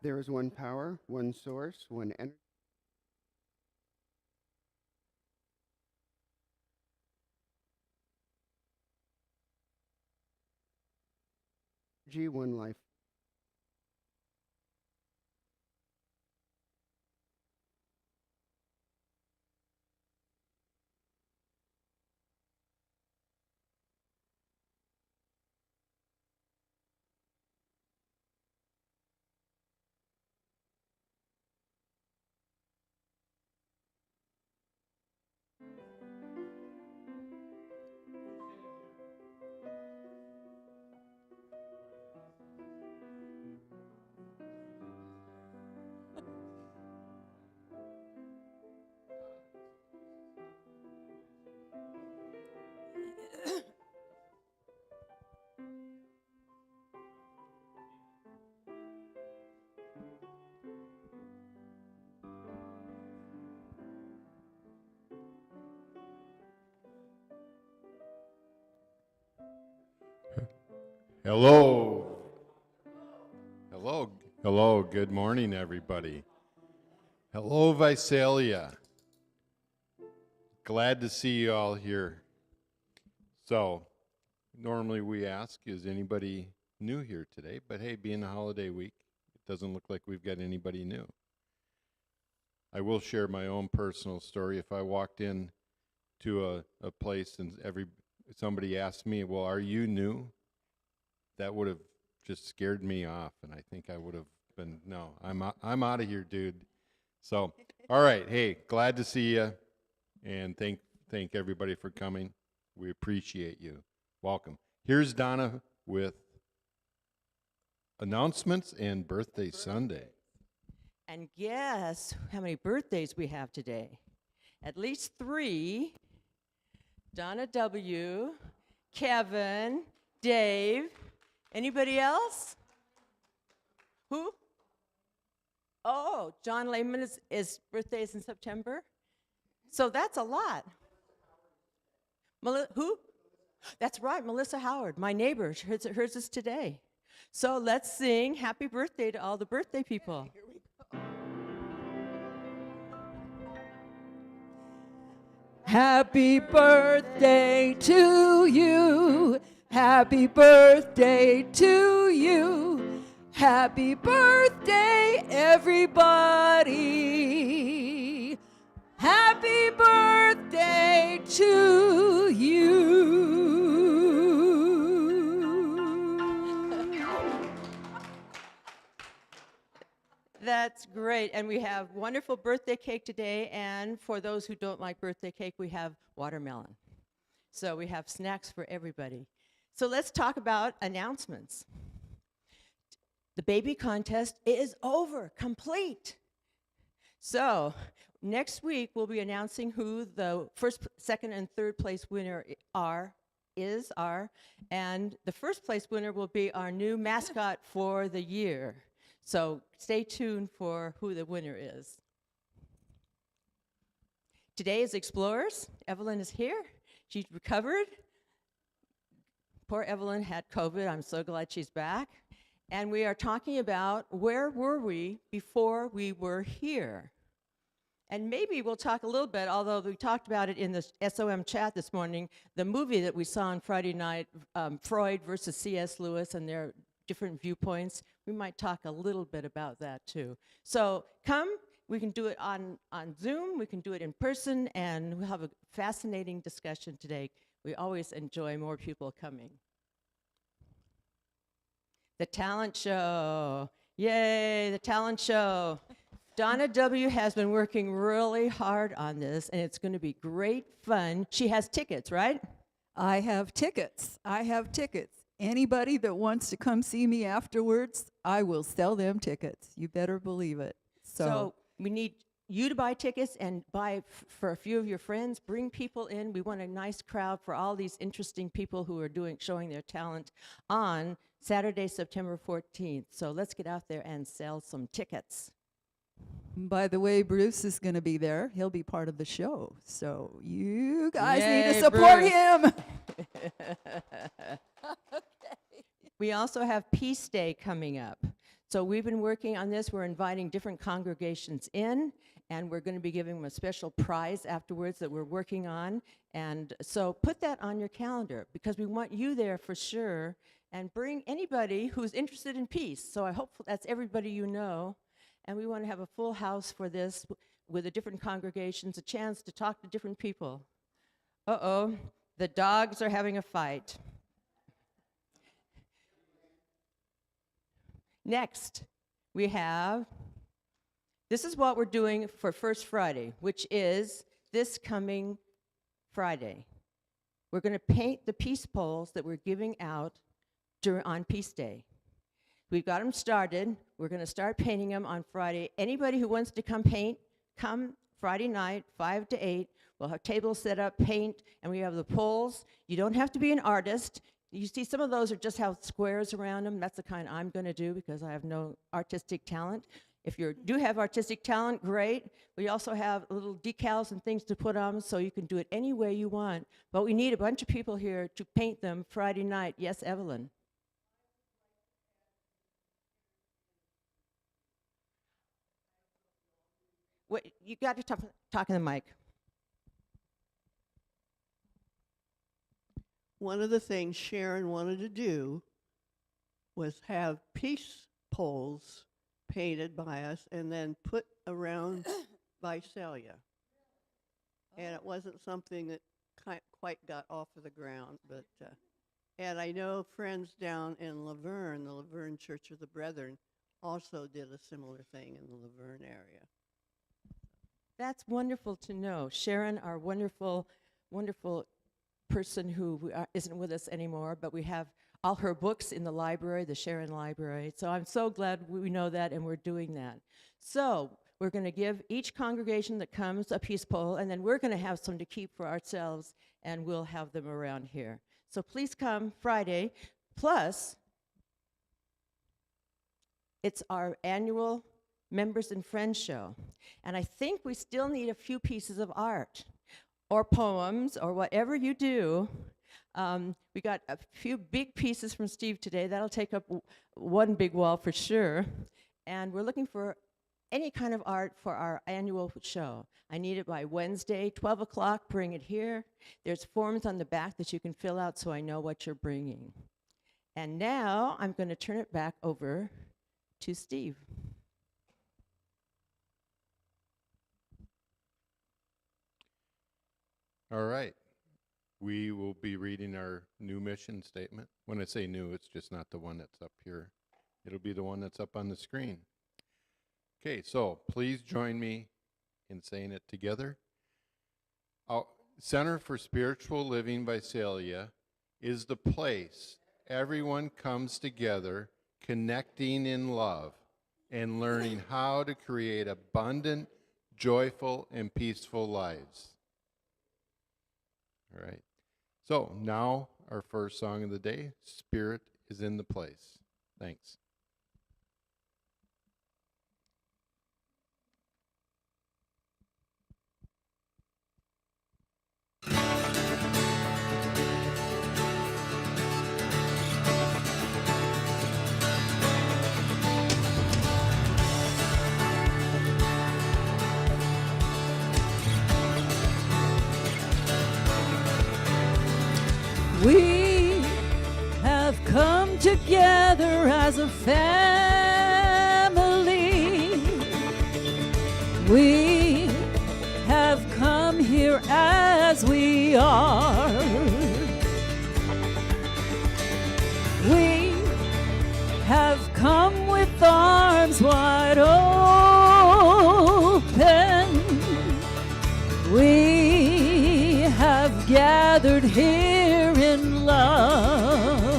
There is one power, one source, one energy, one life. Hello. Hello. Hello. Good morning, everybody. Hello, Visalia. Glad to see you all here. So, normally we ask, is anybody new here today? But hey, being a holiday week, it doesn't look like we've got anybody new. I will share my own personal story. If I walked in to a place and somebody asked me, well, are you new? That would have just scared me off, and I think I would have been, no, I'm out of here, dude. So, all right, hey, glad to see you, and thank everybody for coming. We appreciate you. Welcome. Here's Donna with announcements and birthday Sunday. And guess how many birthdays we have today? At least 3. Donna W., Kevin, Dave. Anybody else? Who? Oh, John Lehman is birthday is in September. So that's a lot. Who? That's right, Melissa Howard, my neighbor. Hers is today. So let's sing happy birthday to all the birthday people. Here we go. Happy birthday to you. Happy birthday to you. Happy birthday, everybody. Happy birthday to you. That's great. And we have wonderful birthday cake today. And for those who don't like birthday cake, we have watermelon. So we have snacks for everybody. So let's talk about announcements. The baby contest is over, complete. So next week we'll be announcing who the first, second, and third place winner are, and the first place winner will be our new mascot for the year. So stay tuned for who the winner is. Today is Explorers. Evelyn is here. She's recovered. Poor Evelyn had COVID. I'm so glad she's back. And we are talking about where were we before we were here. And maybe we'll talk a little bit, although we talked about it in the SOM chat this morning, the movie that we saw on Friday night, Freud versus C.S. Lewis and their different viewpoints. We might talk a little bit about that too. So come, we can do it on Zoom, we can do it in person, and we'll have a fascinating discussion today. We always enjoy more people coming. The talent show. Yay, the talent show. Donna W. has been working really hard on this, and it's going to be great fun. She has tickets, right? I have tickets. Anybody that wants to come see me afterwards, I will sell them tickets. You better believe it. So we need you to buy tickets and buy for a few of your friends. Bring people in. We want a nice crowd for all these interesting people who are showing their talent on Saturday, September 14th. So let's get out there and sell some tickets. By the way, Bruce is going to be there. He'll be part of the show. So you guys need to support Bruce. him. Okay. We also have Peace Day coming up. So we've been working on this. We're inviting different congregations in, and we're going to be giving them a special prize afterwards that we're working on. And so put that on your calendar, because we want you there for sure, and bring anybody who's interested in peace. So I hope that's everybody you know. And we want to have a full house for this with the different congregations, a chance to talk to different people. Uh-oh, the dogs are having a fight. Next, we have, this is what we're doing for First Friday, which is this coming Friday. We're going to paint the peace poles that we're giving out on Peace Day. We've got them started. We're going to start painting them on Friday. Anybody who wants to come paint, come Friday night, 5 to 8. We'll have tables set up, paint, and we have the poles. You don't have to be an artist. You see, some of those are just have squares around them. That's the kind I'm going to do because I have no artistic talent. If you do have artistic talent, great. We also have little decals and things to put on, so you can do it any way you want. But we need a bunch of people here to paint them Friday night. Yes, Evelyn? Wait, you got to talk in the mic. One of the things Sharon wanted to do was have peace poles painted by us and then put around Visalia. And it wasn't something that quite got off of the ground, but and I know friends down in Laverne, the Laverne Church of the Brethren, also did a similar thing in the Laverne area. That's wonderful to know. Sharon, our wonderful, wonderful person who isn't with us anymore, but we have all her books in the library, the Sharon Library. So I'm so glad we know that and we're doing that. So we're going to give each congregation that comes a peace pole, and then we're going to have some to keep for ourselves, and we'll have them around here. So please come Friday. Plus, it's our annual Members and Friends show. And I think we still need a few pieces of art or poems or whatever you do. We got a few big pieces from Steve today. That'll take up one big wall for sure. And we're looking for any kind of art for our annual show. I need it by Wednesday, 12 o'clock, bring it here. There's forms on the back that you can fill out so I know what you're bringing. And now I'm going to turn it back over to Steve. All right. We will be reading our new mission statement. When I say new, it's just not the one that's up here. It'll be the one that's up on the screen. Okay, so please join me in saying it together. Our Center for Spiritual Living Visalia is the place everyone comes together, connecting in love and learning how to create abundant, joyful, and peaceful lives. All right. So now our first song of the day, Spirit is in the Place. Thanks. We have come together as a family. We have come here as we are. We have come with arms wide open. We have gathered here in love.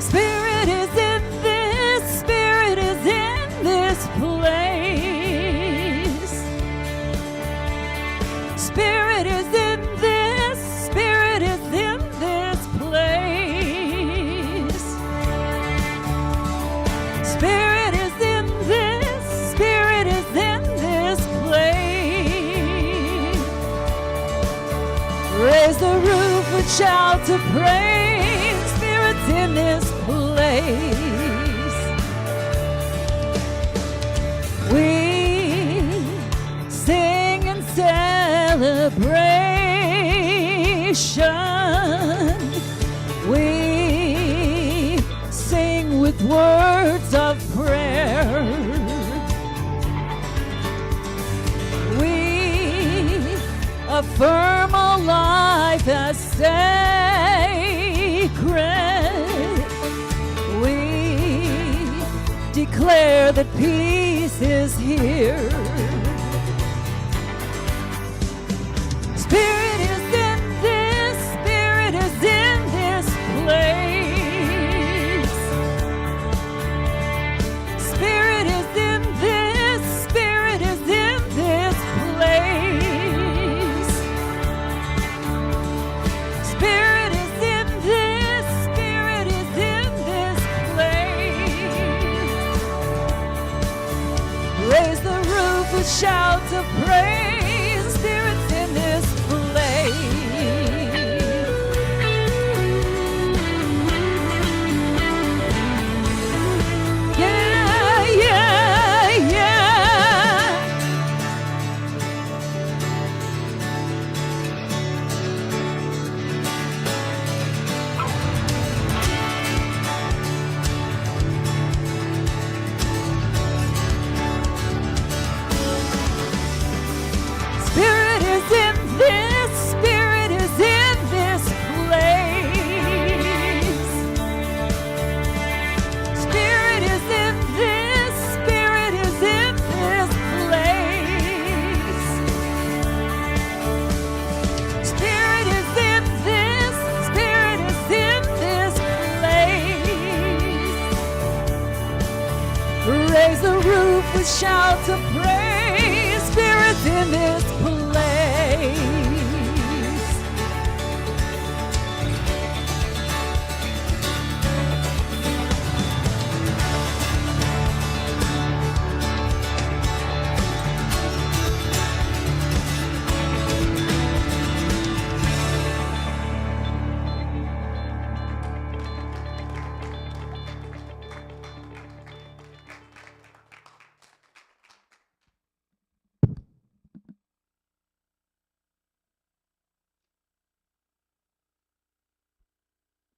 Spirit is in this, Spirit is in this place. Spirit is in this, Spirit is in this place. Spirit is in this, Spirit is in this place. Raise the roof with shouts of praise. Spirit's in this place. with words of prayer. We affirm a life as sacred. We declare that peace is here. Spirit is in this, Spirit is in this place. Spirit is in this, Spirit is in this place. Spirit is in this, Spirit is in this place. Raise the roof with shouts of praise. Spirit's in this place. Yeah, yeah, yeah. Spirit is in this, Spirit is in this place. Spirit is in this, Spirit is in this place. Spirit is in this, Spirit is in this place. Raise the roof with shouts of praise. Spirit's in this place.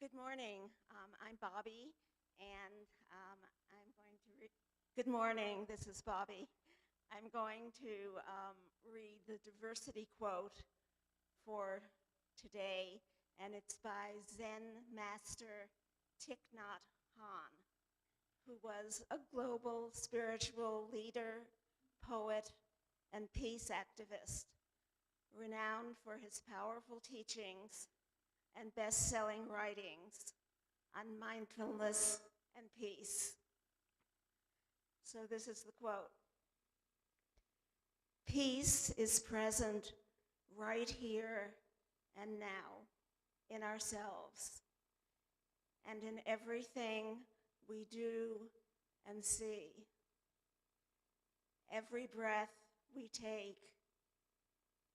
Good morning. I'm Bobby, and I'm going to read. Good morning. This is Bobby. I'm going to read the diversity quote for today, and it's by Zen Master Thich Nhat Hanh, who was a global spiritual leader, poet, and peace activist, renowned for his powerful teachings and best-selling writings on mindfulness and peace. So this is the quote. Peace is present right here and now in ourselves and in everything we do and see. Every breath we take,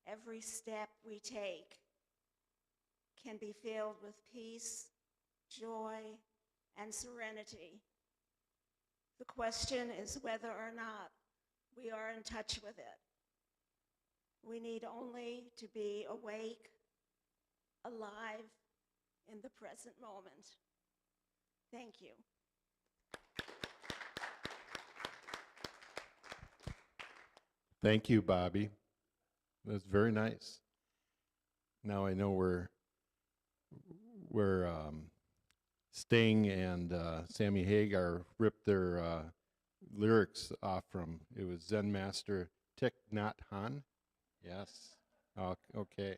every step we take can be filled with peace, joy, and serenity. The question is whether or not we are in touch with it. We need only to be awake, alive in the present moment. Thank you. Thank you, Bobby. That's very nice. Now I know where Sting and Sammy Hagar ripped their lyrics off from. It was Zen Master Thich Nhat Hanh. Yes. Okay.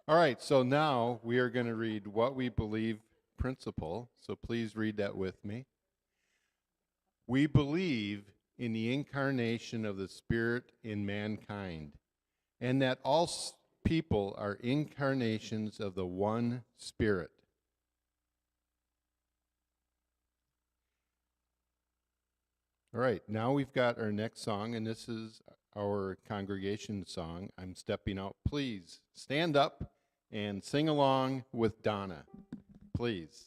All right. So now we are going to read What We Believe principle. So please read that with me. We believe in the incarnation of the Spirit in mankind, and that all people are incarnations of the one Spirit. All right, now we've got our next song, and this is our congregation song, I'm Stepping Out. Please stand up and sing along with Donna, please.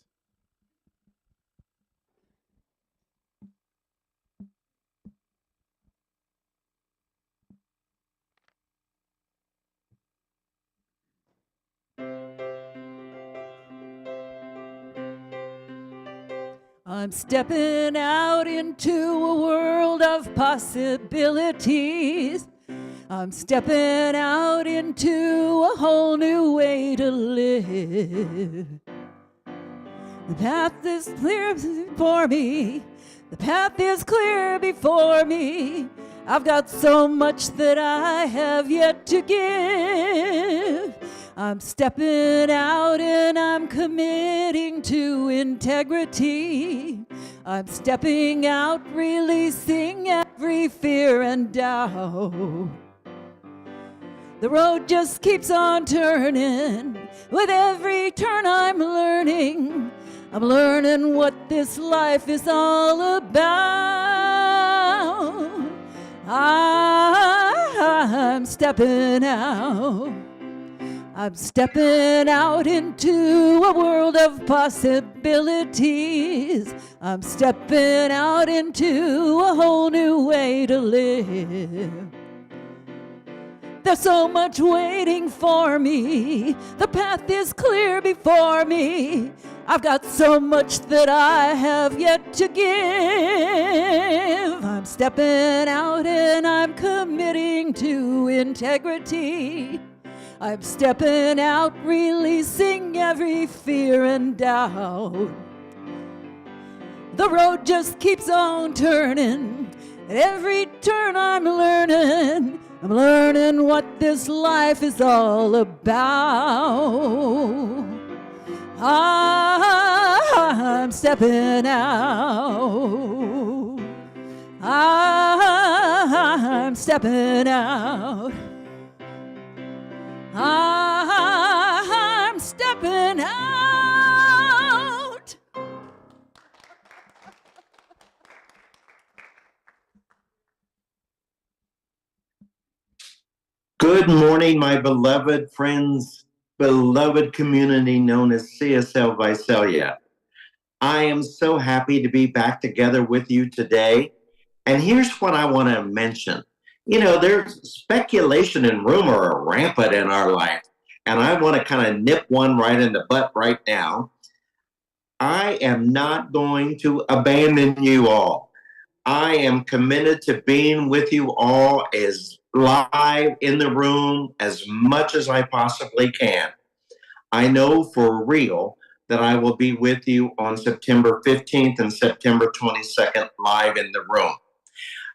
I'm stepping out into a world of possibilities. I'm stepping out into a whole new way to live. The path is clear before me. The path is clear before me. I've got so much that I have yet to give. I'm stepping out and I'm committing to integrity. I'm stepping out, releasing every fear and doubt. The road just keeps on turning. With every turn I'm learning. I'm learning what this life is all about. I'm stepping out. I'm stepping out into a world of possibilities. I'm stepping out into a whole new way to live. There's so much waiting for me. The path is clear before me. I've got so much that I have yet to give. I'm stepping out and I'm committing to integrity. I'm stepping out, releasing every fear and doubt. The road just keeps on turning. At every turn I'm learning. I'm learning what this life is all about. I'm stepping out. I'm stepping out. I'm stepping out. Good morning, my beloved friends, beloved community known as CSL Visalia. I am so happy to be back together with you today. And here's what I want to mention. You know, there's speculation and rumor are rampant in our life. And I want to kind of nip one right in the butt right now. I am not going to abandon you all. I am committed to being with you all as live in the room as much as I possibly can. I know for real that I will be with you on September 15th and September 22nd live in the room.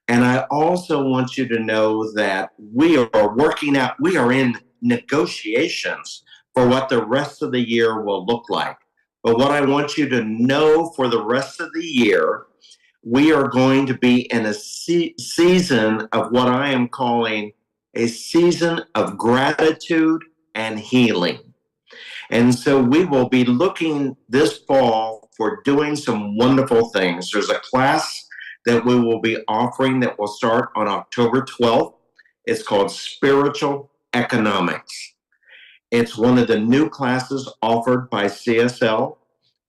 And I also want you to know that we are working out, we are in negotiations for what the rest of the year will look like. But what I want you to know for the rest of the year, we are going to be in a season of what I am calling a season of gratitude and healing. And so we will be looking this fall for doing some wonderful things. There's a class that we will be offering that will start on October 12th. It's called Spiritual Economics. It's one of the new classes offered by CSL.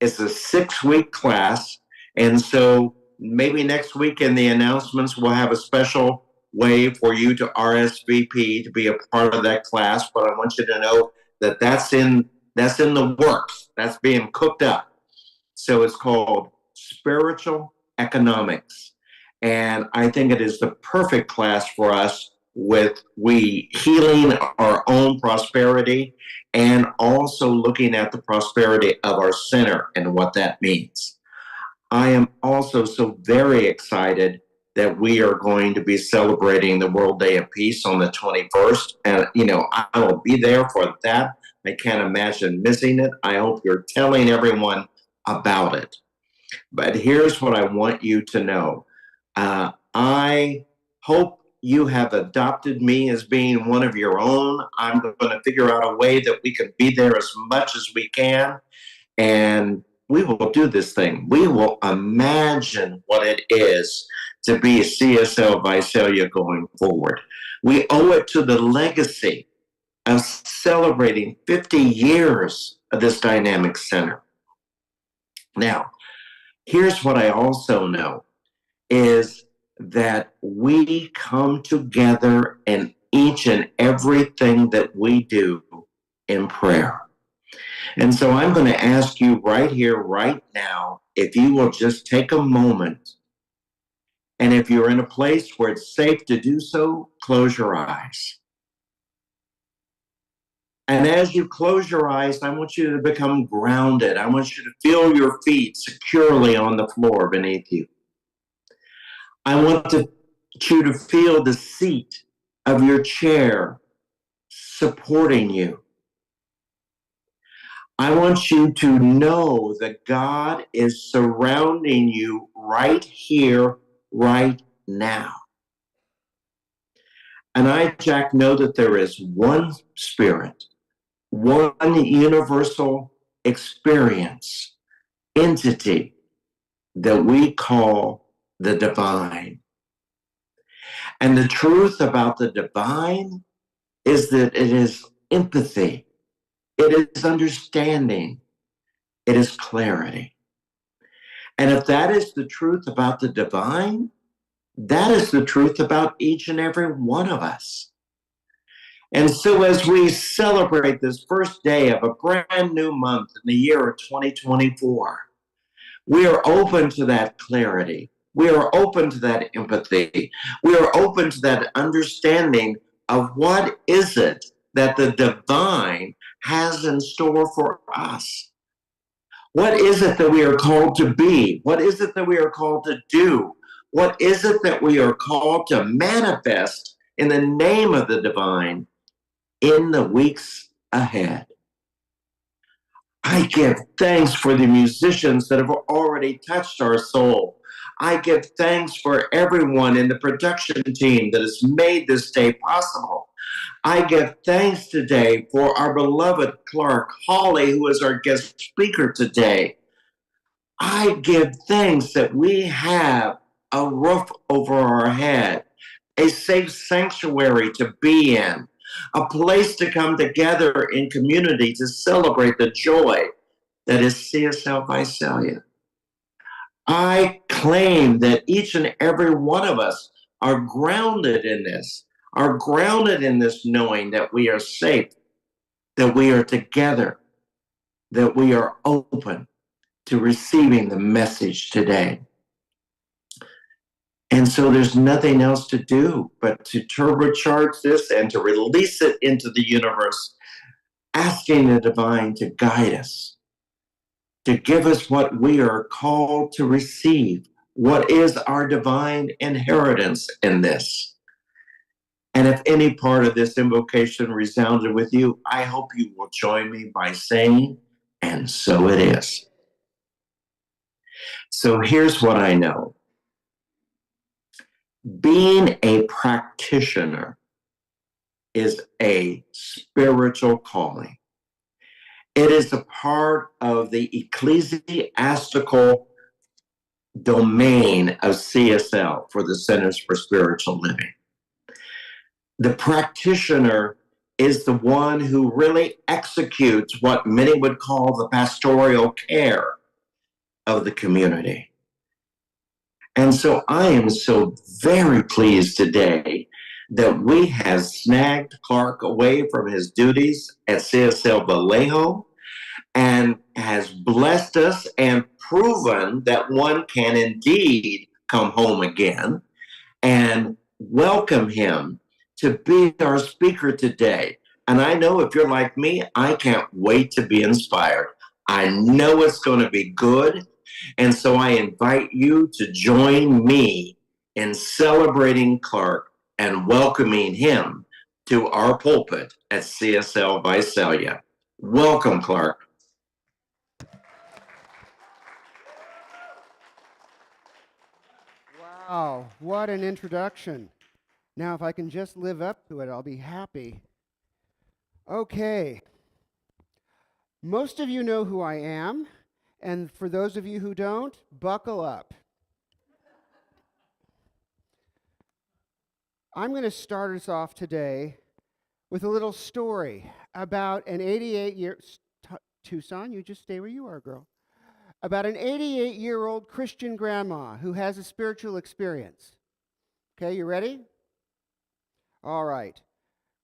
It's a 6-week class. And so maybe next week in the announcements, we'll have a special way for you to RSVP to be a part of that class. But I want you to know that that's in the works. That's being cooked up. So it's called Spiritual Economics. And I think it is the perfect class for us with healing our own prosperity and also looking at the prosperity of our center and what that means. I am also so very excited that we are going to be celebrating the World Day of Peace on the 21st. And, you know, I will be there for that. I can't imagine missing it. I hope you're telling everyone about it. But here's what I want you to know. I hope you have adopted me as being one of your own. I'm going to figure out a way that we can be there as much as we can. And we will do this thing. We will imagine what it is to be a CSL Visalia going forward. We owe it to the legacy of celebrating 50 years of this dynamic center. Now, here's what I also know is that we come together in each and everything that we do in prayer. And so I'm going to ask you right here, right now, if you will just take a moment. And if you're in a place where it's safe to do so, close your eyes. And as you close your eyes, I want you to become grounded. I want you to feel your feet securely on the floor beneath you. I want you to feel the seat of your chair supporting you. I want you to know that God is surrounding you right here, right now. And I, Jack, know that there is one spirit, one universal experience, entity that we call the divine. And the truth about the divine is that it is empathy, it is understanding, it is clarity. And if that is the truth about the divine, that is the truth about each and every one of us. And so as we celebrate this first day of a brand new month in the year of 2024, we are open to that clarity. We are open to that empathy. We are open to that understanding of what is it that the divine has in store for us. What is it that we are called to be? What is it that we are called to do? What is it that we are called to manifest in the name of the divine in the weeks ahead? I give thanks for the musicians that have already touched our soul. I give thanks for everyone in the production team that has made this day possible. I give thanks today for our beloved Clark Hawley, who is our guest speaker today. I give thanks that we have a roof over our head, a safe sanctuary to be in, a place to come together in community to celebrate the joy that is CSL Visalia. I claim that each and every one of us are grounded in this, knowing that we are safe, that we are together, that we are open to receiving the message today. And so there's nothing else to do but to turbocharge this and to release it into the universe, asking the divine to guide us, to give us what we are called to receive. What is our divine inheritance in this? And if any part of this invocation resounded with you, I hope you will join me by saying, and so it is. So here's what I know. Being a practitioner is a spiritual calling. It is a part of the ecclesiastical domain of CSL for the Centers for Spiritual Living. The practitioner is the one who really executes what many would call the pastoral care of the community. And so I am so very pleased today that we have snagged Clark away from his duties at CSL Vallejo and has blessed us and proven that one can indeed come home again, and welcome him to be our speaker today. And I know if you're like me, I can't wait to be inspired. I know it's going to be good. And so I invite you to join me in celebrating Clark and welcoming him to our pulpit at CSL Visalia. Welcome, Clark. Wow, what an introduction. Now, if I can just live up to it, I'll be happy. Okay. Most of you know who I am, and for those of you who don't, buckle up. I'm going to start us off today with a little story about an 88-year... Tucson, you just stay where you are, girl. About an 88-year-old Christian grandma who has a spiritual experience. Okay, you ready? All right.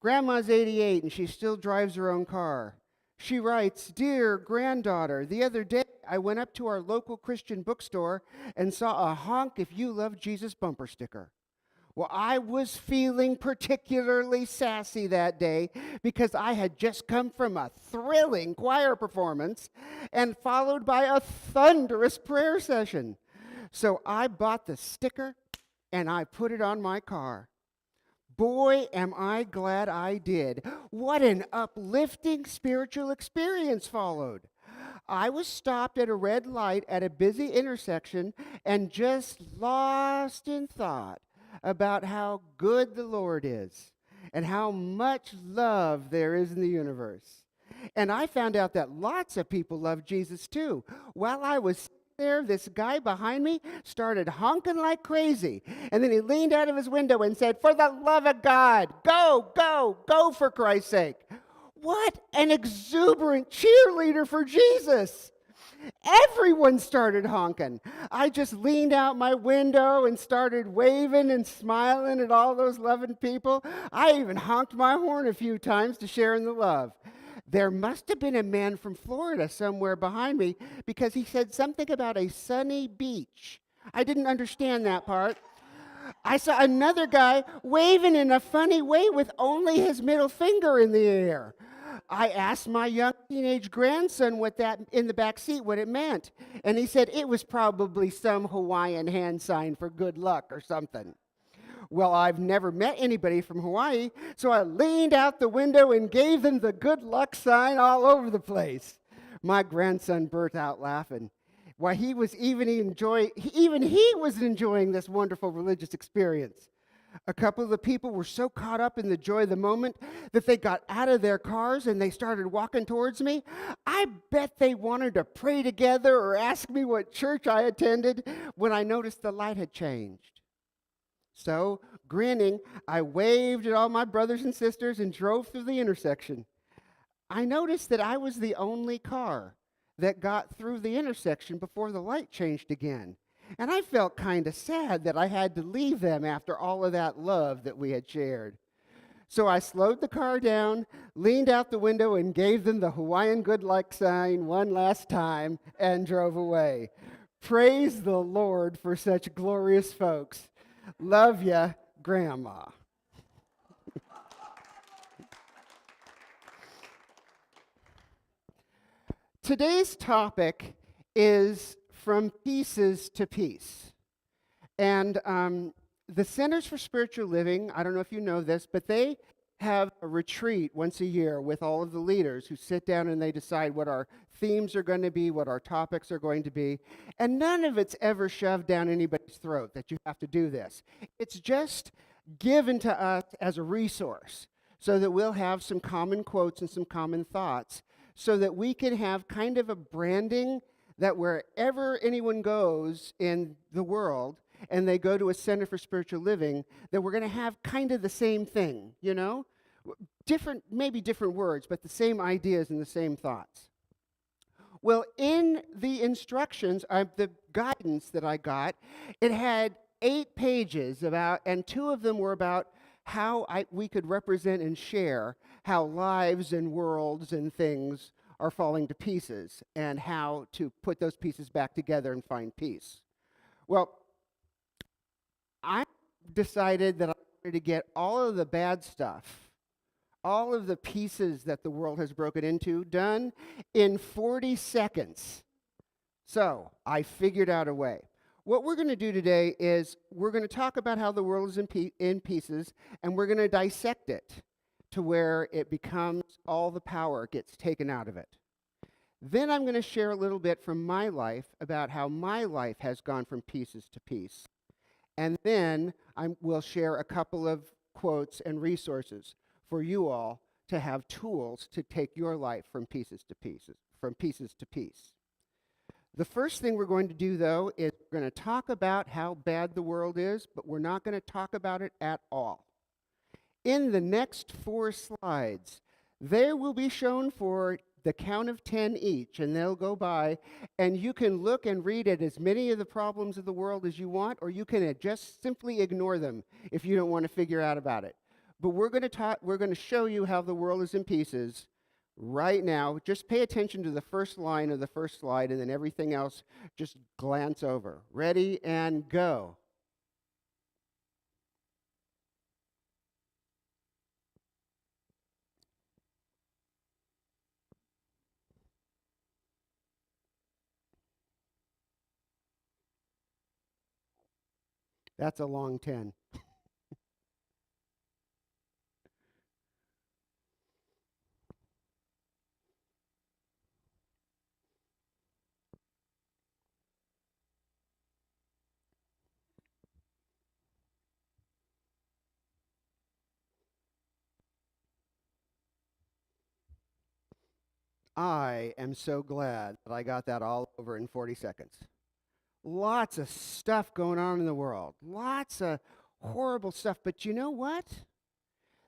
Grandma's 88 and she still drives her own car. She writes, "Dear granddaughter, the other day I went up to our local Christian bookstore and saw a Honk If You Love Jesus bumper sticker. Well, I was feeling particularly sassy that day because I had just come from a thrilling choir performance and followed by a thunderous prayer session. So I bought the sticker and I put it on my car. Boy, am I glad I did. What an uplifting spiritual experience followed. I was stopped at a red light at a busy intersection and just lost in thought about how good the Lord is and how much love there is in the universe. And I found out that lots of people love Jesus too. While I was there, this guy behind me started honking like crazy. And then he leaned out of his window and said, "For the love of God, go, go, go for Christ's sake." What an exuberant cheerleader for Jesus. Everyone started honking. I just leaned out my window and started waving and smiling at all those loving people. I even honked my horn a few times to share in the love. There must have been a man from Florida somewhere behind me because he said something about a sunny beach. I didn't understand that part. I saw another guy waving in a funny way with only his middle finger in the air. I asked my young teenage grandson what that in the back seat what it meant, and he said it was probably some Hawaiian hand sign for good luck or something. Well, I've never met anybody from Hawaii, so I leaned out the window and gave them the good luck sign all over the place. My grandson burst out laughing. Why, he was even he was enjoying this wonderful religious experience. A couple of the people were so caught up in the joy of the moment that they got out of their cars and they started walking towards me. I bet they wanted to pray together or ask me what church I attended when I noticed the light had changed. So, grinning, I waved at all my brothers and sisters and drove through the intersection. I noticed that I was the only car that got through the intersection before the light changed again. And I felt kind of sad that I had to leave them after all of that love that we had shared. So I slowed the car down, leaned out the window, and gave them the Hawaiian good luck sign one last time and drove away. Praise the Lord for such glorious folks. Love ya, Grandma. Today's topic is From Pieces to Peace. And the Centers for Spiritual Living, I don't know if you know this, but they have a retreat once a year with all of the leaders who sit down and they decide what our themes are going to be, what our topics are going to be. And none of it's ever shoved down anybody's throat that you have to do this. It's just given to us as a resource so that we'll have some common quotes and some common thoughts so that we can have kind of a branding that wherever anyone goes in the world and they go to a Center for Spiritual Living, that we're going to have kind of the same thing, you know? Maybe different words, but the same ideas and the same thoughts. Well, in the instructions, the guidance that I got, it had 8 pages about, and 2 of them were about how we could represent and share how lives and worlds and things are falling to pieces and how to put those pieces back together and find peace. Well, I decided that I wanted to get all of the bad stuff, all of the pieces that the world has broken into, done in 40 seconds. So I figured out a way. What we're going to do today is we're going to talk about how the world is in pieces, and we're going to dissect it to where it becomes all the power gets taken out of it. Then I'm going to share a little bit from my life about how my life has gone from pieces to peace. And then we'll share a couple of quotes and resources for you all to have tools to take your life from pieces to pieces, from pieces to peace. The first thing we're going to do, though, is we're going to talk about how bad the world is, but we're not going to talk about it at all. In the next 4 slides, they will be shown for the count of 10 each, and they'll go by, and you can look and read at as many of the problems of the world as you want, or you can just simply ignore them if you don't want to figure out about it. But we're going to show you how the world is in pieces right now. Just pay attention to the first line of the first slide, and then everything else just glance over. Ready and go. That's a long 10. I am so glad that I got that all over in 40 seconds. Lots of stuff going on in the world. Lots of horrible stuff. But you know what?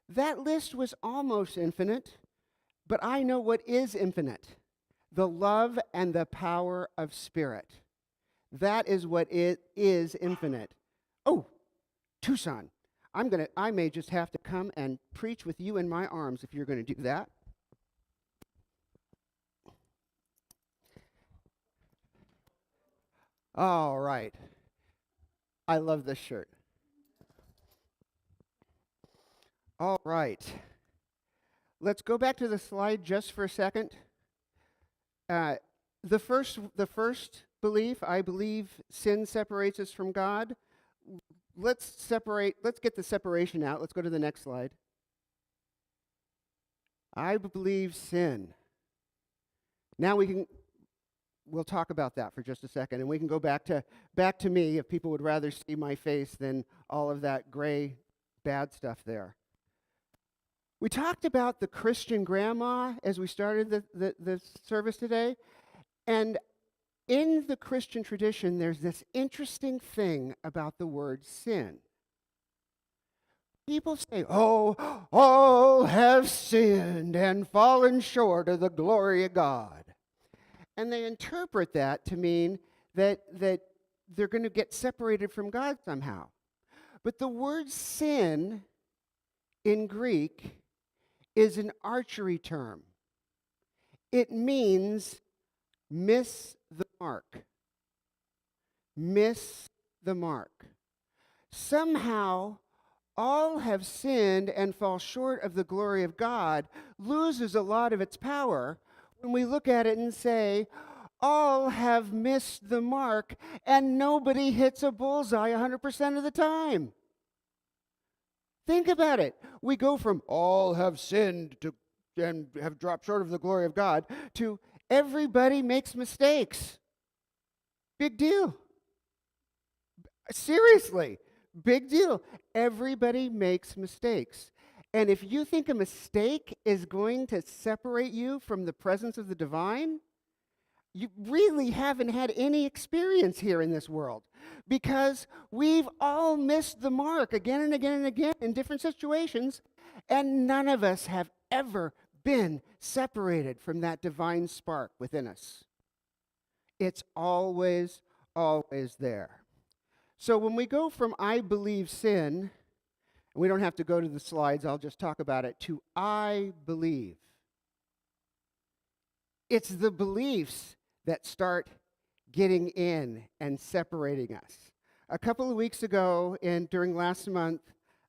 That list was almost infinite, but I know what is infinite. The love and the power of Spirit. That is what it is infinite. Oh, Tucson. I may just have to come and preach with you in my arms if you're going to do that. All right. I love this shirt. All right. Let's go back to the slide just for a second. The first belief, I believe sin separates us from God. Let's get the separation out. Let's go to the next slide. I believe sin. Now we'll talk about that for just a second, and we can go back to me if people would rather see my face than all of that gray bad stuff there. We talked about the Christian grandma as we started the service today, and in the Christian tradition, there's this interesting thing about the word sin. People say, oh, all have sinned and fallen short of the glory of God. And they interpret that to mean that they're going to get separated from God somehow. But the word sin in Greek is an archery term. It means miss the mark. Miss the mark. Somehow, all have sinned and fall short of the glory of God loses a lot of its power when we look at it and say, all have missed the mark and nobody hits a bullseye 100% of the time. Think about it. We go from all have sinned to and have dropped short of the glory of God to everybody makes mistakes. Big deal. Seriously, big deal. Everybody makes mistakes. And if you think a mistake is going to separate you from the presence of the divine, you really haven't had any experience here in this world, because we've all missed the mark again and again and again in different situations, and none of us have ever been separated from that divine spark within us. It's always, always there. So when we go from I believe sin, we don't have to go to the slides, I'll just talk about it, to I believe. It's the beliefs that start getting in and separating us. A couple of weeks ago, during last month,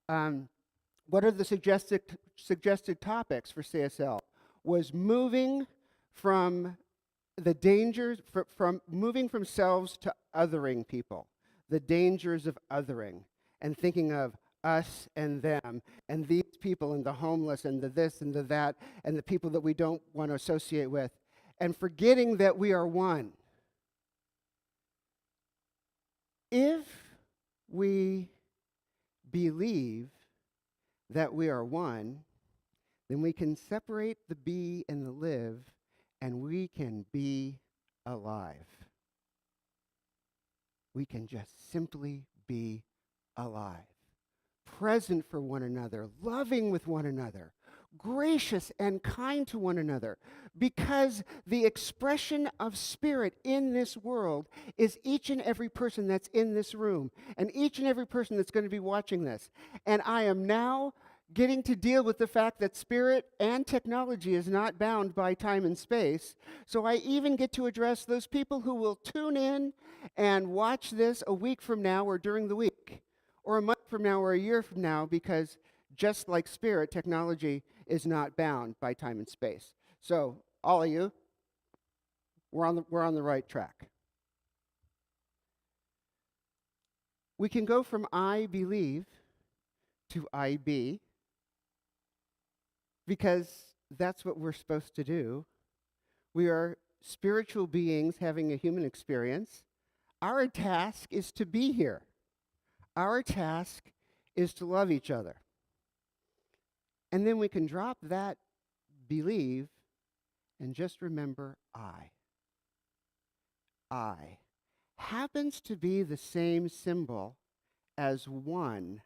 what are the suggested topics for CSL? Was moving from the dangers, from moving from selves to othering people, the dangers of othering, and thinking of us and them, and these people, and the homeless, and the this and the that, and the people that we don't want to associate with, and forgetting that we are one. If we believe that we are one, then we can separate the be and the live, and we can be alive. We can just simply be alive. Present for one another, loving with one another, gracious and kind to one another, because the expression of Spirit in this world is each and every person that's in this room, and each and every person that's going to be watching this. And I am now getting to deal with the fact that spirit and technology is not bound by time and space. So I even get to address those people who will tune in and watch this a week from now or during the week, or a month from now or a year from now, because just like spirit, technology is not bound by time and space. So all of you, we're on the right track. We can go from I believe to I be, because that's what we're supposed to do. We are spiritual beings having a human experience. Our task is to be here. Our task is to love each other. And then we can drop that believe and just remember I happens to be the same symbol as one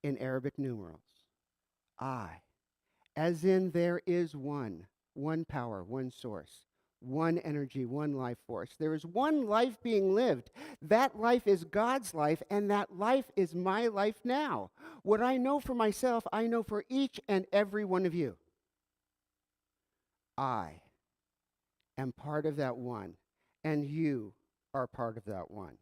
in Arabic numerals. I, as in there is one power, one source, one energy, one life force. There is one life being lived. That life is God's life, and that life is my life now. What I know for myself, I know for each and every one of you. I am part of that one, and you are part of that one.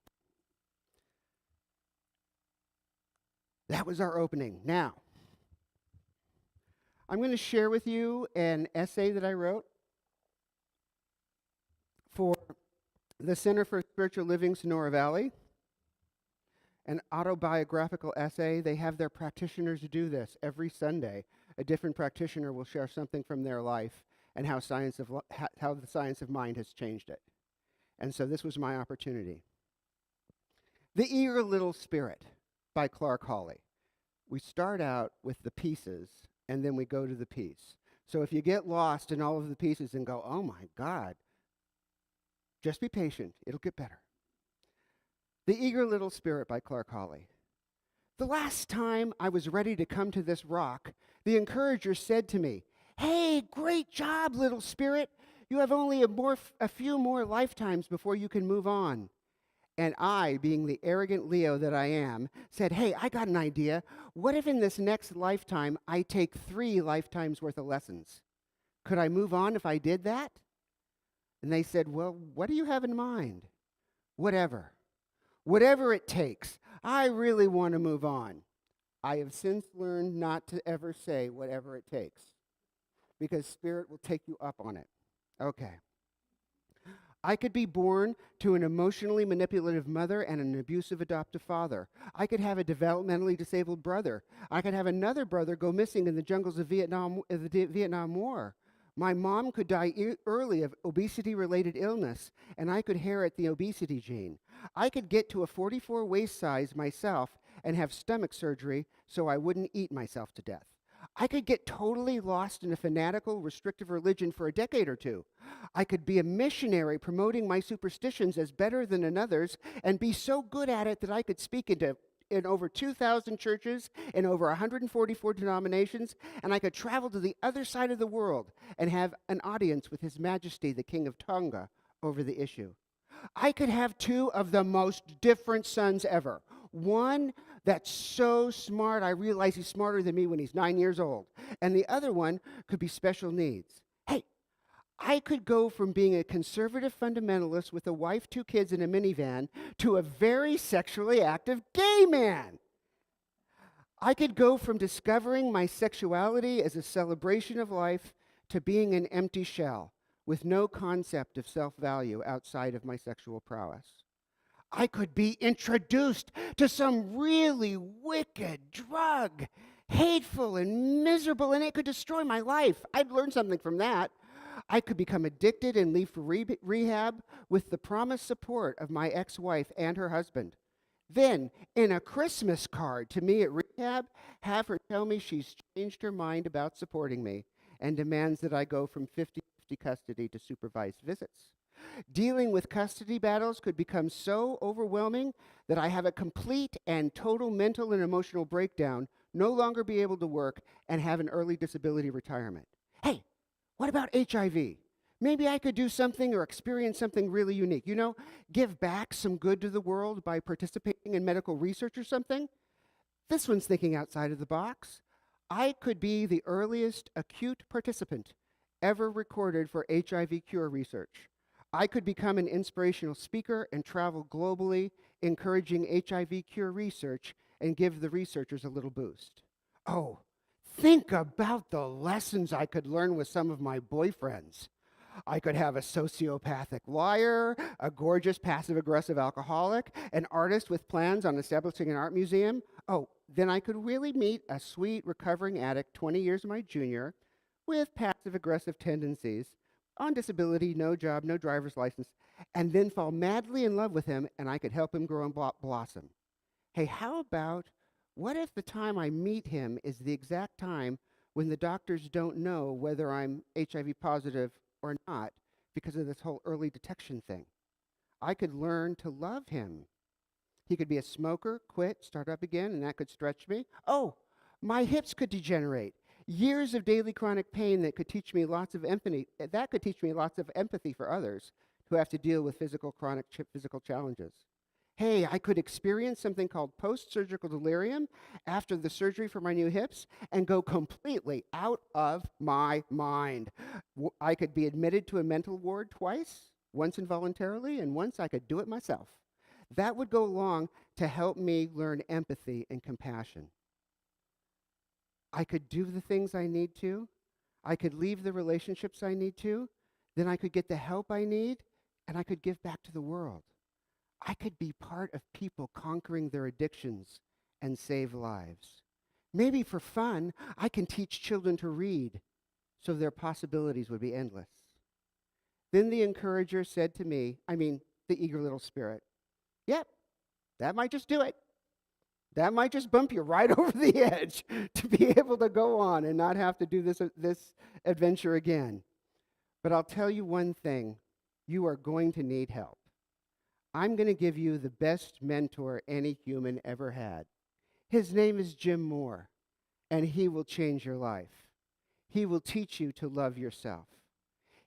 That was our opening. Now, I'm going to share with you an essay that I wrote for the Center for Spiritual Living, Sonora Valley, an autobiographical essay. They have their practitioners do this every Sunday. A different practitioner will share something from their life and how the science of mind has changed it. And so this was my opportunity. The Eager Little Spirit by Hawley. We start out with the pieces, and then we go to the piece. So if you get lost in all of the pieces and go, oh my God, just be patient. It'll get better. The Eager Little Spirit by Hawley. The last time I was ready to come to this rock, the encourager said to me, "Hey, great job, little spirit. You have only a few more lifetimes before you can move on." And I, being the arrogant Leo that I am, said, "Hey, I got an idea. What if in this next lifetime I take 3 lifetimes worth of lessons? Could I move on if I did that?" And they said, "Well, what do you have in mind?" "Whatever. Whatever it takes. I really want to move on." I have since learned not to ever say whatever it takes, because spirit will take you up on it. Okay. I could be born to an emotionally manipulative mother and an abusive adoptive father. I could have a developmentally disabled brother. I could have another brother go missing in the jungles of the Vietnam War. My mom could die early of obesity-related illness, and I could inherit the obesity gene. I could get to a 44 waist size myself and have stomach surgery so I wouldn't eat myself to death. I could get totally lost in a fanatical, restrictive religion for a decade or two. I could be a missionary promoting my superstitions as better than another's and be so good at it that I could speak in over 2,000 churches in over 144 denominations, and I could travel to the other side of the world and have an audience with His Majesty, the King of Tonga, over the issue. I could have 2 of the most different sons ever. One that's so smart, I realize he's smarter than me when he's 9 years old. And the other one could be special needs. Hey, I could go from being a conservative fundamentalist with a wife, 2 kids, and a minivan to a very sexually active gay man. I could go from discovering my sexuality as a celebration of life to being an empty shell with no concept of self-value outside of my sexual prowess. I could be introduced to some really wicked drug, hateful and miserable, and it could destroy my life. I'd learn something from that. I could become addicted and leave for rehab with the promised support of my ex-wife and her husband. Then, in a Christmas card to me at rehab, have her tell me she's changed her mind about supporting me and demands that I go from 50-50 custody to supervised visits. Dealing with custody battles could become so overwhelming that I have a complete and total mental and emotional breakdown, no longer be able to work, and have an early disability retirement. Hey, what about HIV? Maybe I could do something or experience something really unique. You know, give back some good to the world by participating in medical research or something. This one's thinking outside of the box. I could be the earliest acute participant ever recorded for HIV cure research. I could become an inspirational speaker and travel globally, encouraging HIV cure research and give the researchers a little boost. Oh, think about the lessons I could learn with some of my boyfriends. I could have a sociopathic liar, a gorgeous passive-aggressive alcoholic, an artist with plans on establishing an art museum. Oh, then I could really meet a sweet recovering addict 20 years my junior with passive-aggressive tendencies, on disability, no job, no driver's license, and then fall madly in love with him, and I could help him grow and blossom. Hey, how about, what if the time I meet him is the exact time when the doctors don't know whether I'm HIV positive or not because of this whole early detection thing? I could learn to love him. He could be a smoker, quit, start up again, and that could stretch me. Oh, my hips could degenerate. Years of daily chronic pain that could teach me lots of empathy. That could teach me lots of empathy for others who have to deal with chronic physical challenges. Hey, I could experience something called post-surgical delirium after the surgery for my new hips and go completely out of my mind. I could be admitted to a mental ward twice, once involuntarily, and once I could do it myself. That would go along to help me learn empathy and compassion. I could do the things I need to. I could leave the relationships I need to. Then I could get the help I need, and I could give back to the world. I could be part of people conquering their addictions and save lives. Maybe for fun, I can teach children to read so their possibilities would be endless. Then the encourager said to me, the eager little spirit, yep, that might just do it. That might just bump you right over the edge to be able to go on and not have to do this adventure again. But I'll tell you one thing, you are going to need help. I'm going to give you the best mentor any human ever had. His name is Jim Moore, and he will change your life. He will teach you to love yourself.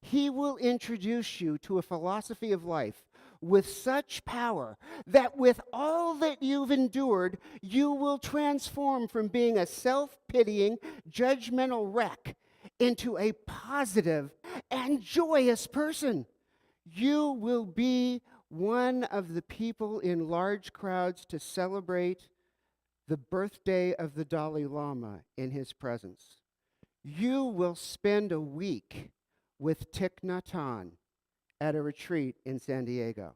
He will introduce you to a philosophy of life with such power that with all that you've endured, you will transform from being a self-pitying, judgmental wreck into a positive and joyous person. You will be one of the people in large crowds to celebrate the birthday of the Dalai Lama in his presence. You will spend a week with Thich Nhat Hanh at a retreat in San Diego.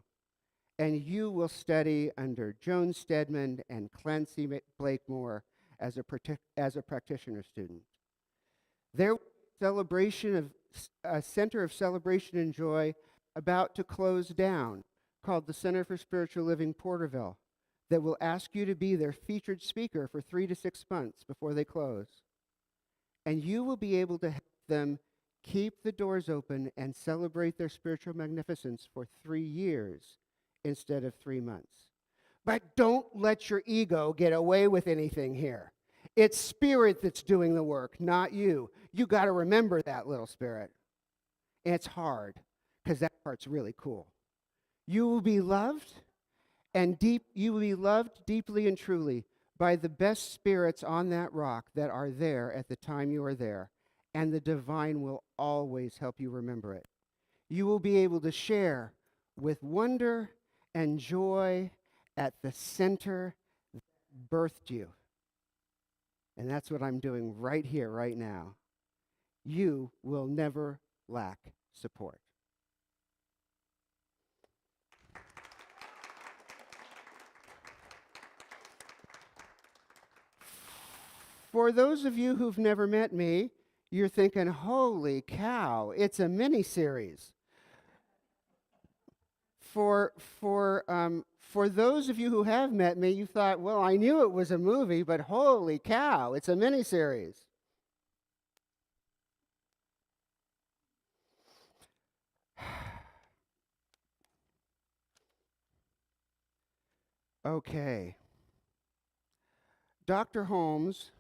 And you will study under Joan Stedman and Clancy Blakemore as a practitioner student. Their a center of celebration and joy about to close down called the Center for Spiritual Living Porterville that will ask you to be their featured speaker for 3 to 6 months before they close. And you will be able to help them keep the doors open and celebrate their spiritual magnificence for 3 years instead of 3 months. But don't let your ego get away with anything here. It's spirit that's doing the work, not you. You got to remember that, little spirit. And it's hard, because that part's really cool. You will be loved, you will be loved deeply and truly by the best spirits on that rock that are there at the time you are there, and the divine will always help you remember it. You will be able to share with wonder and joy at the center that birthed you. And that's what I'm doing right here, right now. You will never lack support. For those of you who've never met me, you're thinking, holy cow, it's a mini-series. For those of you who have met me, you thought, well, I knew it was a movie, but holy cow, it's a mini-series. Okay. Dr. Holmes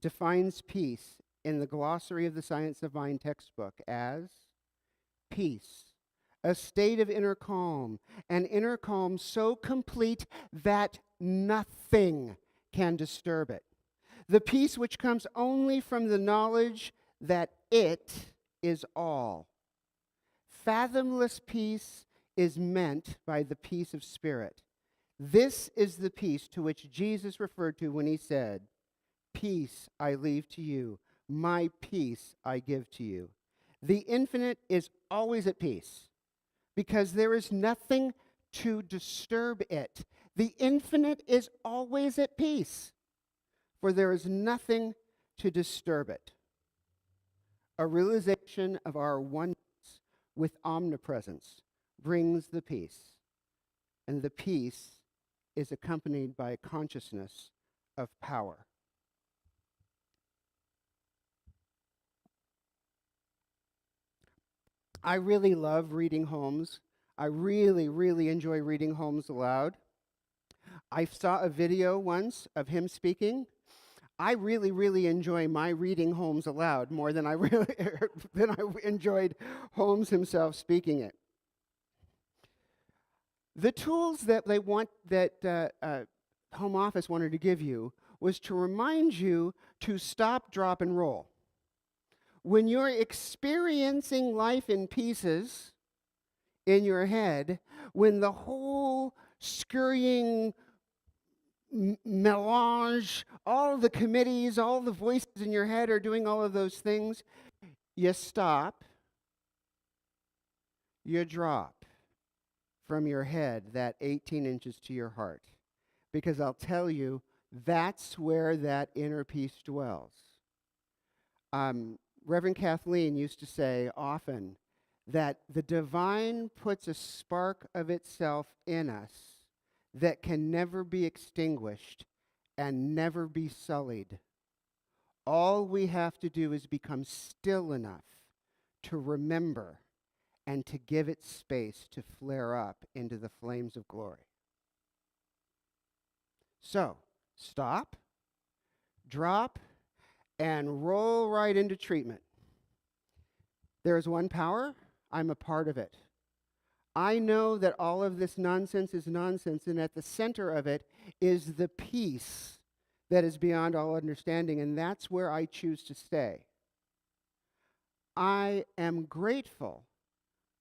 defines peace in the Glossary of the Science of Mind textbook as peace, a state of inner calm, an inner calm so complete that nothing can disturb it. the peace which comes only from the knowledge that it is all. Fathomless peace is meant by the peace of spirit. This is the peace to which Jesus referred to when he said, "Peace I leave to you, my peace I give to you." The infinite is always at peace because there is nothing to disturb it. The infinite is always at peace, for there is nothing to disturb it. A realization of our oneness with omnipresence brings the peace, and the peace is accompanied by a consciousness of power. I really love reading Holmes. I really, really enjoy reading Holmes aloud. I saw a video once of him speaking. I really, really enjoy my reading Holmes aloud more than I really than I enjoyed Holmes himself speaking it. The tools that Home Office wanted to give you was to remind you to stop, drop, and roll. When you're experiencing life in pieces in your head, when the whole scurrying melange, all the committees, all the voices in your head are doing all of those things, you stop, you drop from your head that 18 inches to your heart. Because I'll tell you, that's where that inner peace dwells. Reverend Kathleen used to say often that the divine puts a spark of itself in us that can never be extinguished and never be sullied. All we have to do is become still enough to remember and to give it space to flare up into the flames of glory. So, stop, drop, and roll right into treatment. There is one power. I'm a part of it. I know that all of this nonsense is nonsense, and at the center of it is the peace that is beyond all understanding, and that's where I choose to stay. I am grateful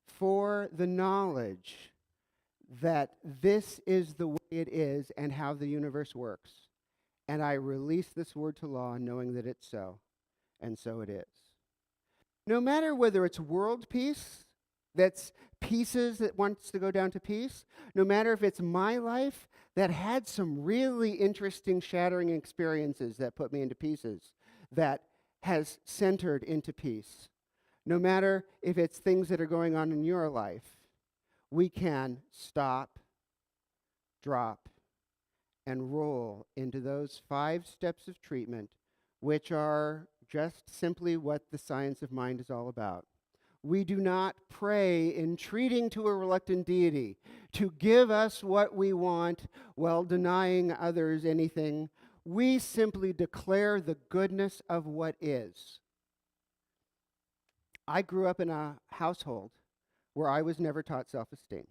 for the knowledge that this is the way it is and how the universe works. And I release this word to law knowing that it's so, and so it is. No matter whether it's world peace, that's pieces that wants to go down to peace, no matter if it's my life that had some really interesting shattering experiences that put me into pieces, that has centered into peace, no matter if it's things that are going on in your life, we can stop, drop, and roll into those 5 steps of treatment, which are just simply what the science of mind is all about. We do not pray entreating to a reluctant deity to give us what we want while denying others anything. We simply declare the goodness of what is. I grew up in a household where I was never taught self-esteem.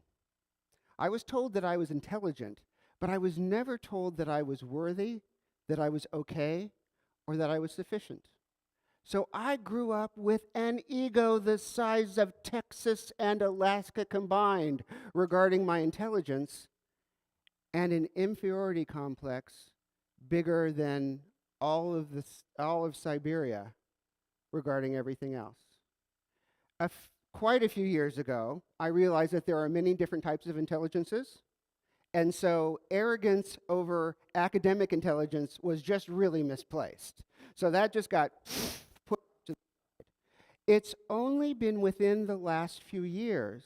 I was told that I was intelligent, but I was never told that I was worthy, that I was okay, or that I was sufficient. So I grew up with an ego the size of Texas and Alaska combined regarding my intelligence, and an inferiority complex bigger than all of Siberia regarding everything else. Quite a few years ago, I realized that there are many different types of intelligences, and so arrogance over academic intelligence was just really misplaced. So that just got put to the side. It's only been within the last few years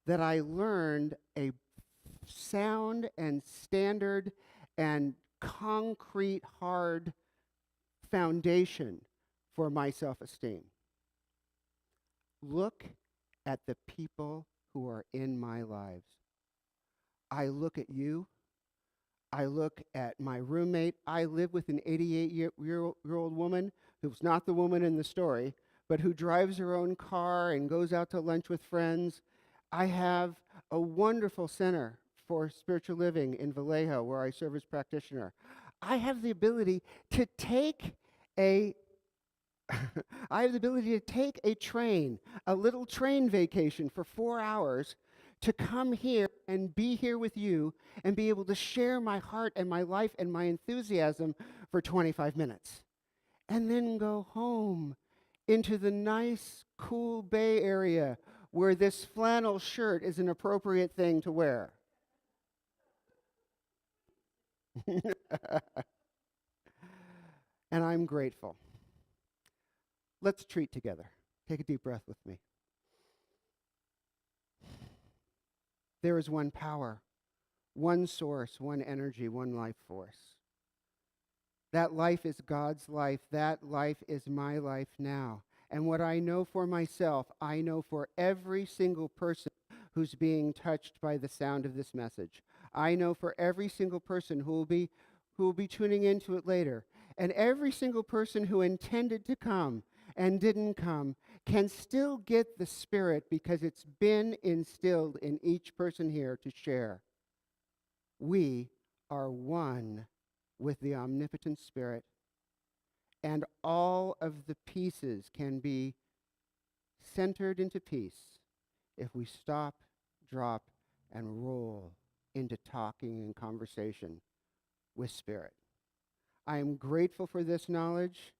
that I learned a sound and standard and concrete, hard foundation for my self-esteem. Look at the people who are in my lives. I look at you. I look at my roommate. I live with an 88-year-old woman who's not the woman in the story, but who drives her own car and goes out to lunch with friends. I have a wonderful center for spiritual living in Vallejo where I serve as practitioner. I have the ability to take a I have the ability to take a train, a little train vacation for 4 hours to come here and be here with you and be able to share my heart and my life and my enthusiasm for 25 minutes. And then go home into the nice, cool Bay Area where this flannel shirt is an appropriate thing to wear. And I'm grateful. Let's treat together. Take a deep breath with me. There is one power, one source, one energy, one life force. That life is God's life. That life is my life now. And what I know for myself, I know for every single person who's being touched by the sound of this message. I know for every single person who will be tuning into it later. And every single person who intended to come and didn't come can still get the Spirit because it's been instilled in each person here to share. We are one with the omnipotent Spirit, and all of the pieces can be centered into peace if we stop, drop, and roll into talking and conversation with Spirit. I am grateful for this knowledge.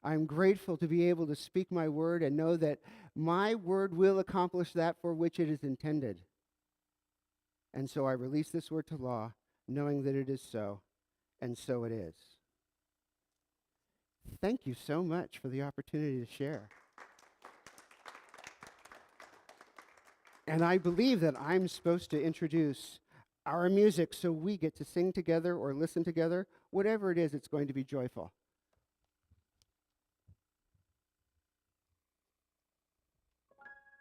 I'm grateful to be able to speak my word and know that my word will accomplish that for which it is intended. And so I release this word to law, knowing that it is so, and so it is. Thank you so much for the opportunity to share. And I believe that I'm supposed to introduce our music so we get to sing together or listen together. Whatever it is, it's going to be joyful. Better than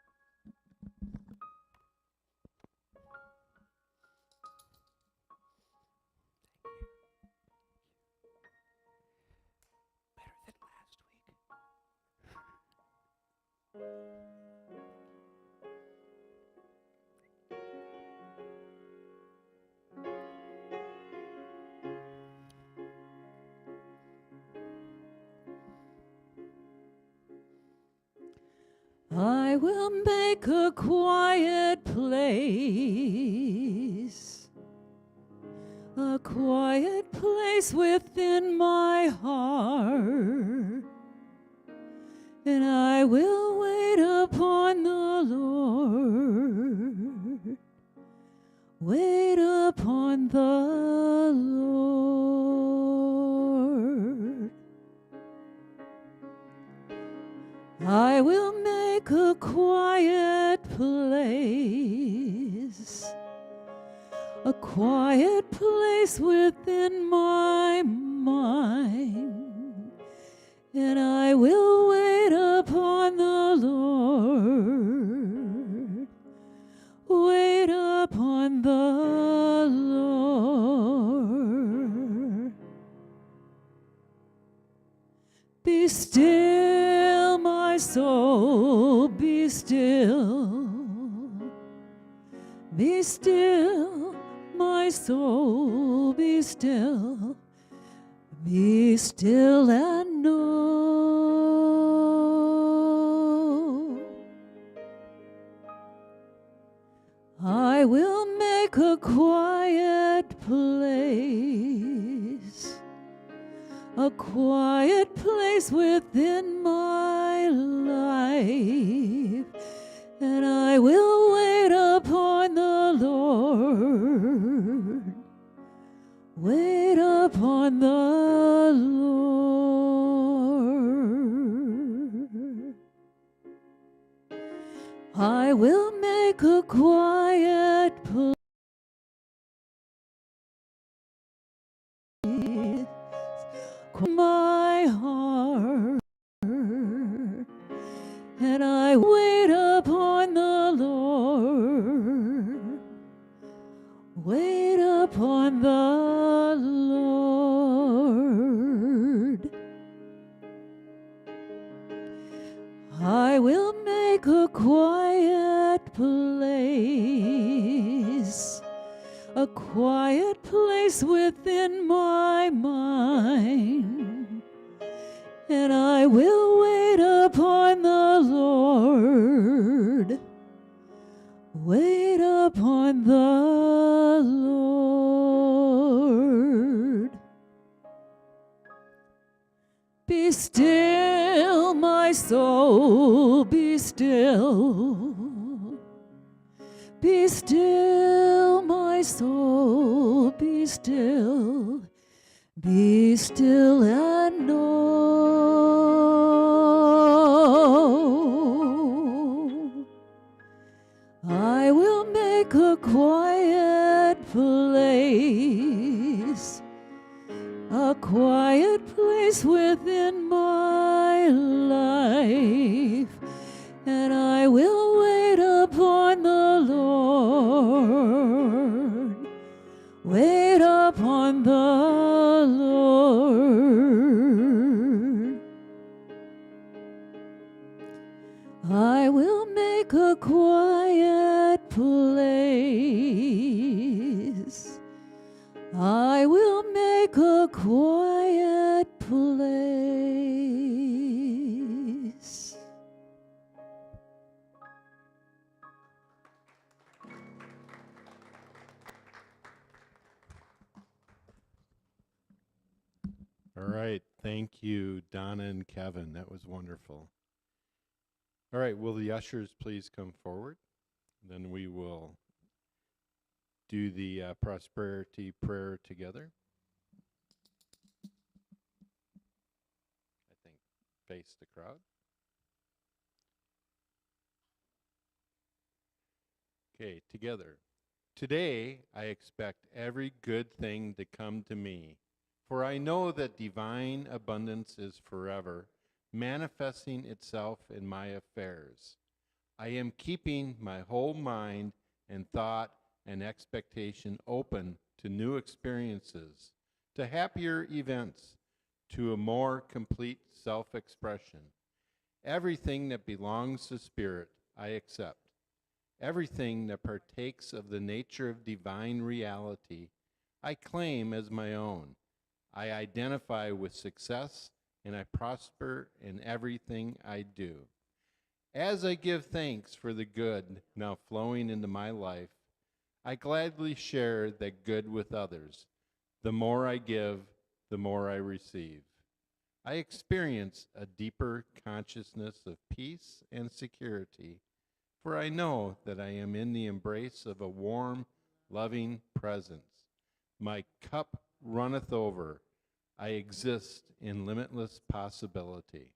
last week. I will make a quiet place within my heart, and I will wait upon the Lord, wait upon the Lord. I will make a quiet place within my mind, and I will wait upon the Lord, wait upon the Lord. Be still, my soul, be still. Be still, my soul, be still. Be still and know. I will make a quiet place within my life, and I will wait upon the Lord, wait upon the Lord. I will make a quiet place my heart, and I wait upon the Lord, wait upon the Lord. I will make a quiet place quiet place within my mind, and I will wait upon the Lord. Wait upon the Lord. Be still, my soul, be still. Be still, my soul, be still. Be still and know I will make a quiet place within my life, and I will wait upon the Lord. Wait upon the Lord. I will make a quiet place. I will make a quiet place. All right. Thank you, Donna and Kevin. That was wonderful. All right. Will the ushers please come forward? Then we will do the prosperity prayer together. I think face the crowd. Okay, together. Today I expect every good thing to come to me, for I know that divine abundance is forever, manifesting itself in my affairs. I am keeping my whole mind and thought and expectation open to new experiences, to happier events, to a more complete self-expression. Everything that belongs to spirit, I accept. Everything that partakes of the nature of divine reality, I claim as my own. I identify with success, and I prosper in everything I do. As I give thanks for the good now flowing into my life, I gladly share that good with others. The more I give, the more I receive. I experience a deeper consciousness of peace and security, for I know that I am in the embrace of a warm, loving presence. My cup runneth over. I exist in limitless possibility.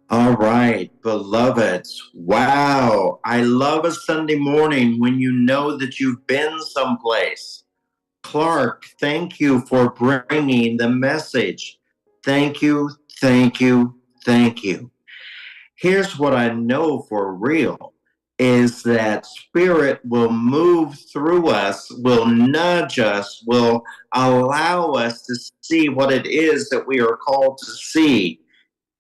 All right, beloveds. Wow. I love a Sunday morning when you know that you've been someplace. Clark, thank you for bringing the message. Thank you, thank you, thank you. Here's what I know for real is that spirit will move through us, will nudge us, will allow us to see what it is that we are called to see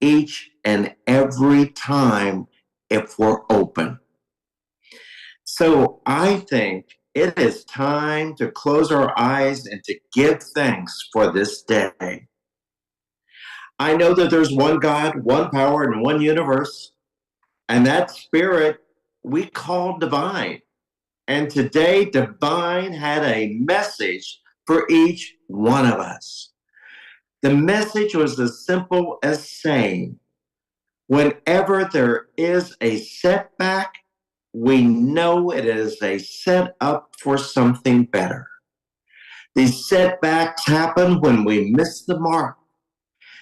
each and every time if we're open. So I think it is time to close our eyes and to give thanks for this day. I know that there's one God, one power, and one universe. And that spirit we call divine. And today, divine had a message for each one of us. The message was as simple as saying, whenever there is a setback, we know it is a setup for something better. These setbacks happen when we miss the mark.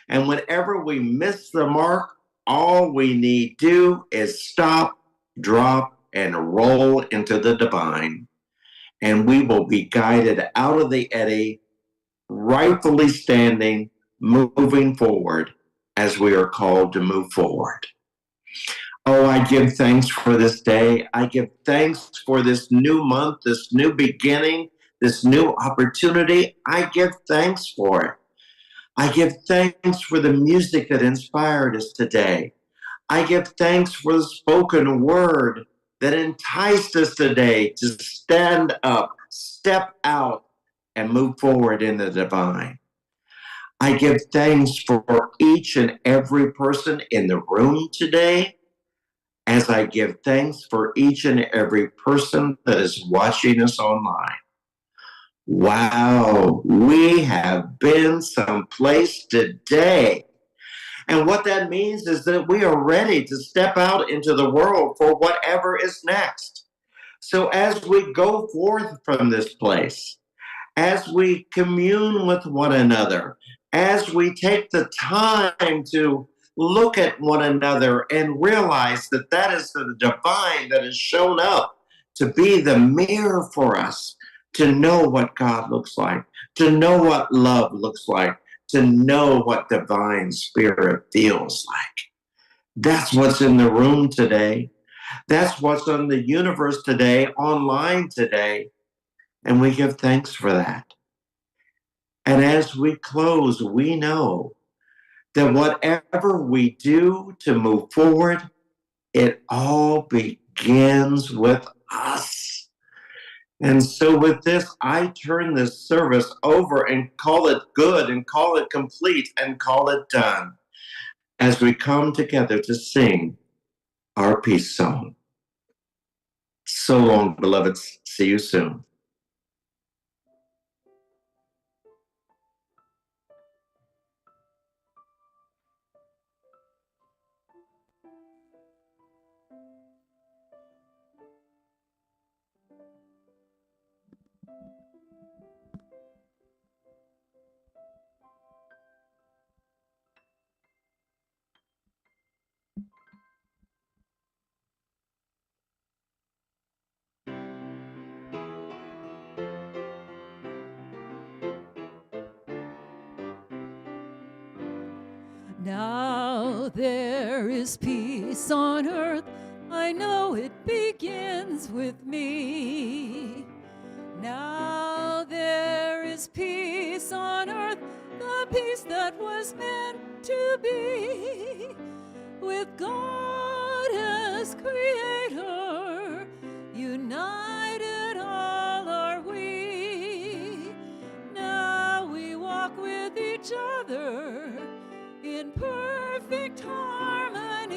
And whenever we miss the mark, all we need do is stop, drop, and roll into the divine. And we will be guided out of the eddy, rightfully standing, moving forward as we are called to move forward. Oh, I give thanks for this day. I give thanks for this new month, this new beginning, this new opportunity. I give thanks for it. I give thanks for the music that inspired us today. I give thanks for the spoken word that enticed us today to stand up, step out, and move forward in the divine. I give thanks for each and every person in the room today, as I give thanks for each and every person that is watching us online. Wow, we have been someplace today. And what that means is that we are ready to step out into the world for whatever is next. So as we go forth from this place, as we commune with one another, as we take the time to look at one another and realize that that is the divine that has shown up to be the mirror for us, to know what God looks like, to know what love looks like, to know what divine spirit feels like. That's what's in the room today. That's what's on the universe today, online today. And we give thanks for that. And as we close, we know that whatever we do to move forward, it all begins with us. And so with this, I turn this service over and call it good and call it complete and call it done as we come together to sing our peace song. So long, beloveds. See you soon. Now there is peace on earth. I know it begins with me. Now there is peace on earth, the peace that was meant to be. With God as creator, united all are we. Now we walk with each other in perfect harmony.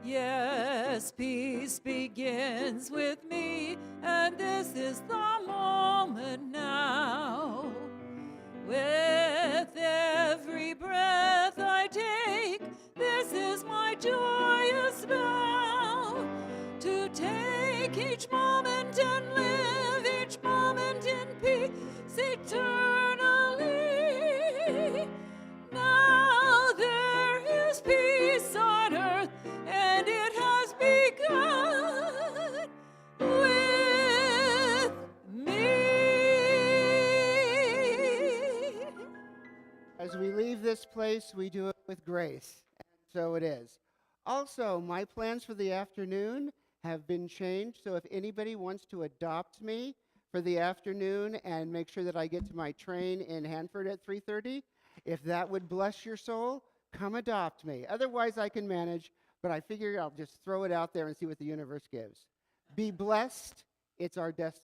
Yes, peace begins with me, and this is the moment now. With every breath I take, this is my joyous vow, to take each moment and live each moment in peace eternally. Now there is peace on earth, and it has begun with me. As we leave this place, we do it with grace. And so it is. Also, my plans for the afternoon have been changed. So if anybody wants to adopt me for the afternoon and make sure that I get to my train in Hanford at 3:30, if that would bless your soul, come adopt me. Otherwise, I can manage, but I figure I'll just throw it out there and see what the universe gives. Be blessed. It's our destiny.